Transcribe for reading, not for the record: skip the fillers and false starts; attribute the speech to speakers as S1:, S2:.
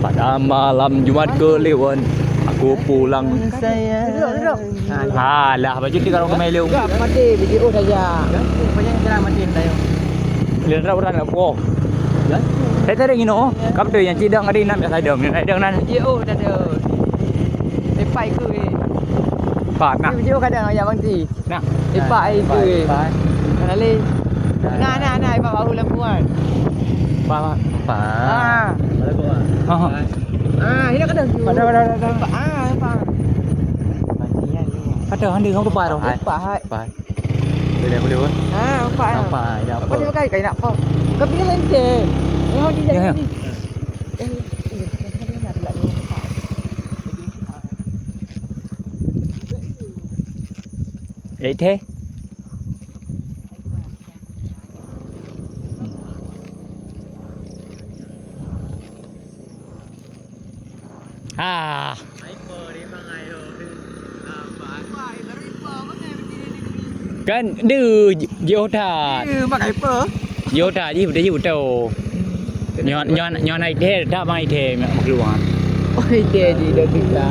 S1: Pada malam Jumat Kliwon aku pulang.
S2: Duduk.
S1: Alah, baju di kalau kemai leu.
S2: Enggak, mati video saja. Banyak jalan mati tayo.
S1: Lihat orang apa? Saya tadi ngino, kap tu yang cidang ada nam saya dong, saya dong nan.
S2: Video dah ada. Lepai ke.
S1: Pat nah.
S2: Video kadang ayah bang ti.
S1: Nah,
S2: Lepai ke. Mana le? Nah, Pak Bahu Lampuan.
S1: Pak.
S2: Ah. Ini kadang. Pada. Pak.
S1: Kata handi kau ke paro.
S2: Pak.
S1: Boleh.
S2: Pak.
S1: Nampak dah apa.
S2: Apa dia pakai kain apa? Kau pilih lain je. Yang di
S1: Ya.
S2: ni.
S1: Vậy thế. À. Kan đưa Yota.
S2: Pakai apa?
S1: Yota ji udah Yota. Nyon ai thế đã mai thế mà keluar.
S2: Oh, dia di dah kita.